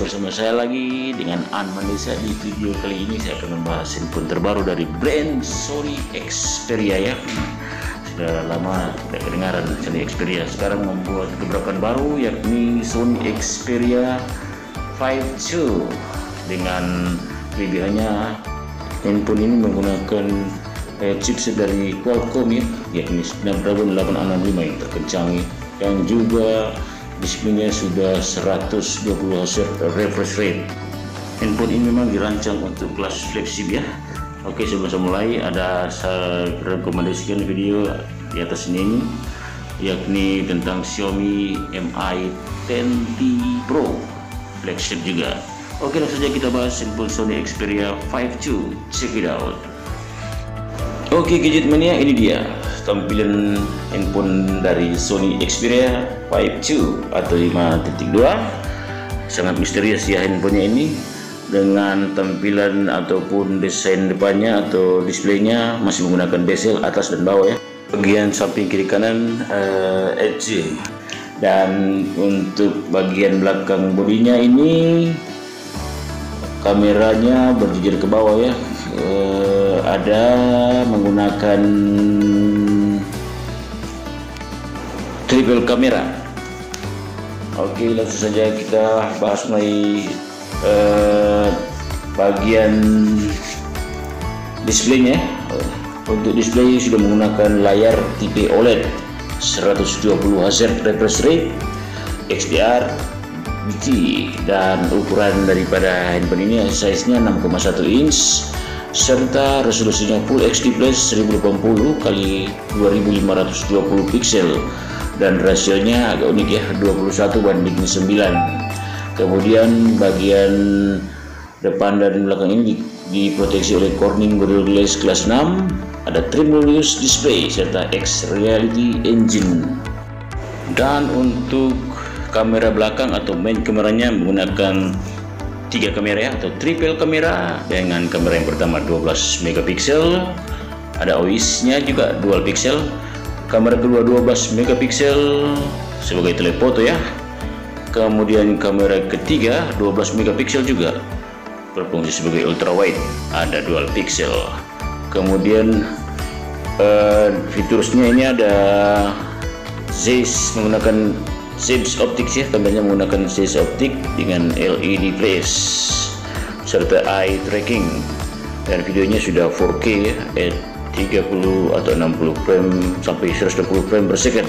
bersama saya lagi dengan Anmanesa. Di video kali ini saya akan membahas handphone terbaru dari brand Sony Xperia ya. Sudah lama tidak kedengaran Sony Xperia, sekarang membuat gebrakan baru yakni Sony Xperia 5 II. Dengan kelebihannya, handphone ini menggunakan chipset dari Qualcomm ya, yakni Snapdragon 865 yang terkencang, dan juga displaynya sudah 120 Hz refresh rate. Handphone ini memang dirancang untuk kelas flagship ya. Oke, sebelum saya mulai, saya rekomendasikan video di atas ini yakni tentang Xiaomi Mi 10T Pro flagship juga. Oke, langsung saja kita bahas handphone Sony Xperia 5 II. Check it out. Oke, gadget mania, ini dia tampilan handphone dari Sony Xperia 5 II atau 5.2. Sangat misterius ya handphonenya ini, dengan tampilan ataupun desain depannya atau displaynya masih menggunakan bezel atas dan bawah ya. Bagian samping kiri kanan edge, dan untuk bagian belakang bodinya ini kameranya berjejer ke bawah ya. Ada menggunakan triple kamera. Oke, langsung saja kita bahas mengenai bagian displaynya. Untuk display sudah menggunakan layar tipe OLED 120 Hz refresh rate XDR BT, dan ukuran daripada handphone ini size-nya 6,1 inch serta resolusinya Full HD Plus 1080 x 2520 pixel, dan rasionya agak unik ya, 21:9. Kemudian bagian depan dan belakang ini diproteksi oleh Corning Gorilla Glass kelas 6, ada triple use display serta X Reality Engine. Dan untuk kamera belakang atau main kameranya menggunakan 3 kamera ya, atau triple kamera, dengan kamera yang pertama 12 megapiksel, ada OIS-nya juga dual pixel. Kamera kedua 12 megapiksel sebagai telefoto ya. Kemudian kamera ketiga 12 megapiksel juga berfungsi sebagai ultrawide, ada dual pixel. Kemudian fiturnya ini ada Zeiss, menggunakan Zeiss Optics ya, kameranya menggunakan Zeiss Optic dengan LED flash serta eye tracking, dan videonya sudah 4K ya, 30 atau 60 frame sampai 120 frame per second,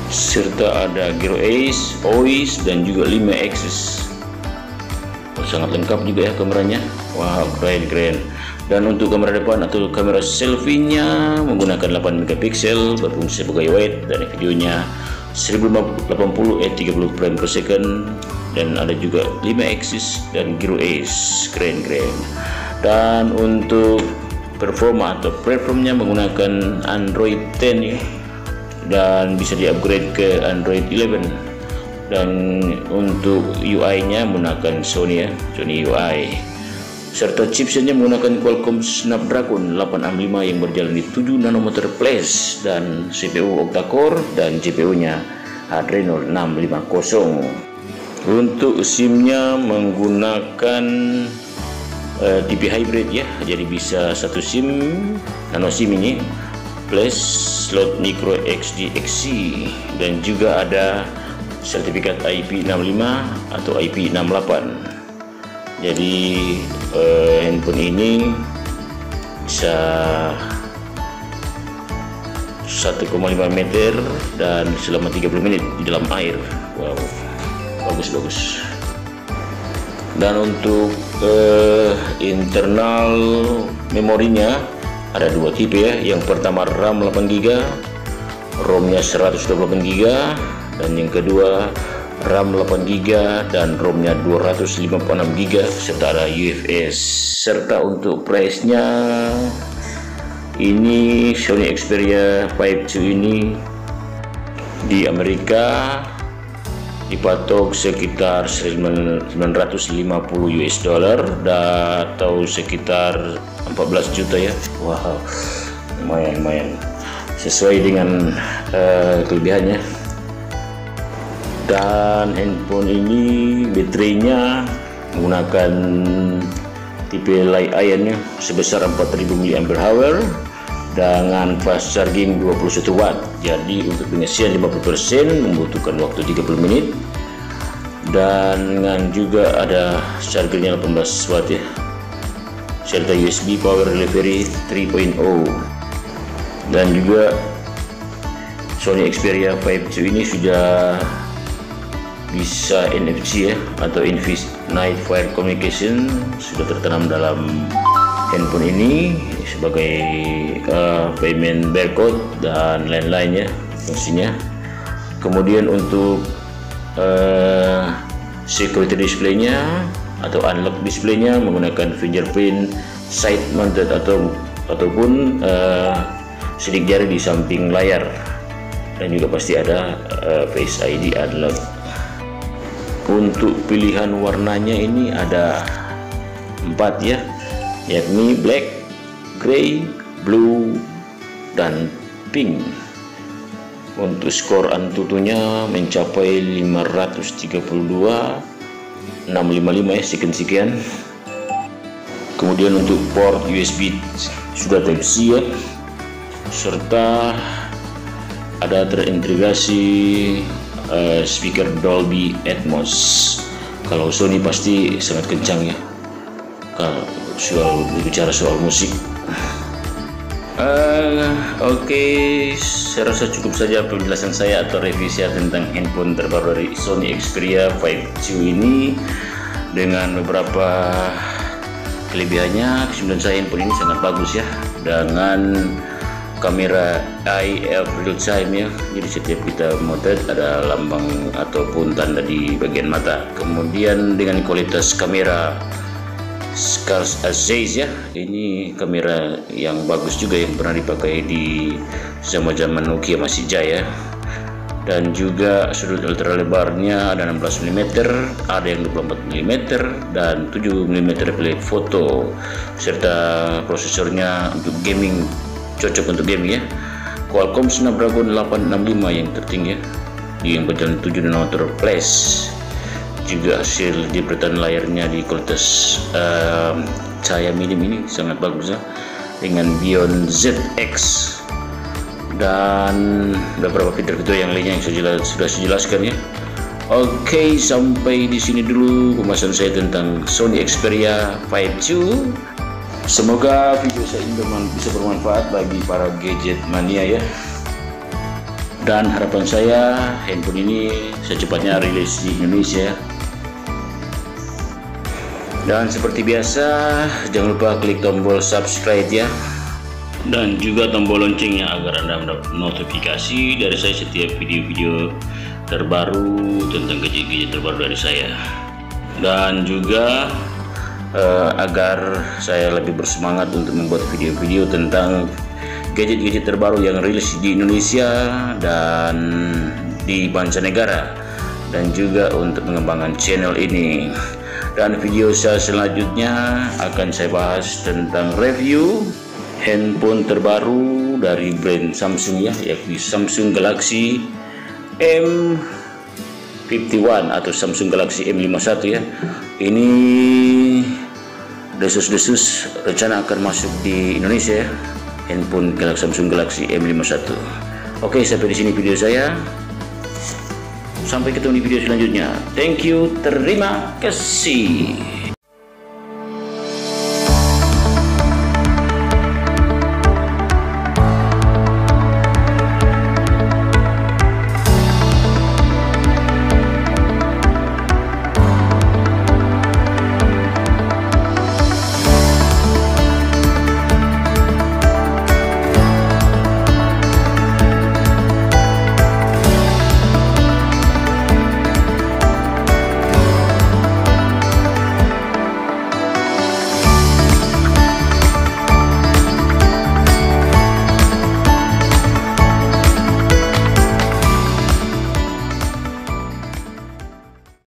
serta ada gyro ace, OIS, dan juga 5 axis. Sangat lengkap juga ya kameranya. Wow, keren. Dan untuk kamera depan atau kamera selfie-nya menggunakan 8 megapiksel, berfungsi sebagai wide, dan videonya 1080 30 frame per second, dan ada juga 5 axis dan gyro ace. Keren. Dan untuk performa atau platformnya menggunakan Android 10 ya, dan bisa di-upgrade ke Android 11. Dan untuk UI-nya menggunakan Sony ya, Sony UI, serta chipsetnya menggunakan Qualcomm Snapdragon 865 yang berjalan di 7 nanometer plus, dan CPU octa-core, dan GPU-nya Adreno 650. Untuk SIM-nya menggunakan tipe hybrid ya, jadi bisa satu SIM, nano SIM ini, plus slot micro XD-XC, dan juga ada sertifikat IP65 atau IP68. Jadi handphone ini bisa 1,5 meter dan selama 30 menit di dalam air. Wow, bagus. Dan untuk internal memorinya ada 2 tipe ya. Yang pertama RAM 8GB, ROM-nya 128GB, dan yang kedua RAM 8GB dan ROM-nya 256GB serta ada UFS. Serta untuk price-nya ini Sony Xperia 5 II ini di Amerika dipatok sekitar 950 US dollar atau sekitar 14 juta ya. Wow, lumayan sesuai dengan kelebihannya. Dan handphone ini baterainya menggunakan tipe Li-ion ya, sebesar 4000 mAh dengan fast charging 21 watt. Jadi untuk pengisian 50% membutuhkan waktu 30 menit, dan dengan juga ada chargernya 18 watt ya, serta USB power delivery 3.0. dan juga Sony Xperia 5 II ini sudah bisa NFC ya, atau Infinite Fire Communication sudah tertanam dalam handphone ini sebagai payment barcode dan lain-lainnya fungsinya. Kemudian untuk security displaynya atau unlock displaynya menggunakan fingerprint side mounted ataupun sidik jari di samping layar, dan juga pasti ada Face ID unlock. Untuk pilihan warnanya ini ada 4 ya, yakni black, grey, blue, dan pink. Untuk skor Antutunya mencapai 532 655 ya, sekian. Kemudian untuk port USB sudah Type C ya, serta ada terintegrasi speaker Dolby Atmos. Kalau Sony pasti sangat kencang ya kalau bicara soal musik. Oke, saya rasa cukup saja penjelasan saya atau revisi tentang handphone terbaru dari Sony Xperia 5 II ini, dengan beberapa kelebihannya. Kesimpulan saya, handphone ini sangat bagus ya, dengan kamera IF real time ya, jadi setiap kita motret ada lambang ataupun tanda di bagian mata. Kemudian dengan kualitas kamera Scarce Aziz ya, ini kamera yang bagus juga yang pernah dipakai di zaman Nokia masih jaya. Dan juga sudut ultra lebarnya ada 16 mm, ada yang 24 mm dan 7 mm foto, serta prosesornya untuk gaming, cocok untuk game ya, Qualcomm Snapdragon 865 yang tertinggi ya, yang berjalan 7 nanometer plus. Juga hasil jepretan layarnya di kualitas cahaya minim ini sangat bagus ya, dengan Bion ZX, dan beberapa fitur-fitur yang lainnya yang sudah saya jelaskan ya. Oke, sampai di sini dulu pembahasan saya tentang Sony Xperia 5 II. Semoga video saya ini bisa bermanfaat bagi para gadget mania ya. Dan harapan saya handphone ini secepatnya rilis di Indonesia. Dan seperti biasa, jangan lupa klik tombol subscribe ya, dan juga tombol loncengnya agar Anda mendapat notifikasi dari saya setiap video-video terbaru tentang gadget-gadget terbaru dari saya. Dan juga agar saya lebih bersemangat untuk membuat video-video tentang gadget-gadget terbaru yang rilis di Indonesia dan di mancanegara, dan juga untuk mengembangkan channel ini. Dan video saya selanjutnya akan saya bahas tentang review handphone terbaru dari brand Samsung ya, yakni Samsung Galaxy M51 atau Samsung Galaxy M51 ya. Ini desus-desus rencana akan masuk di Indonesia ya, handphone Samsung Galaxy M51. Oke, sampai di sini video saya. Sampai ketemu di video selanjutnya. Thank you, terima kasih.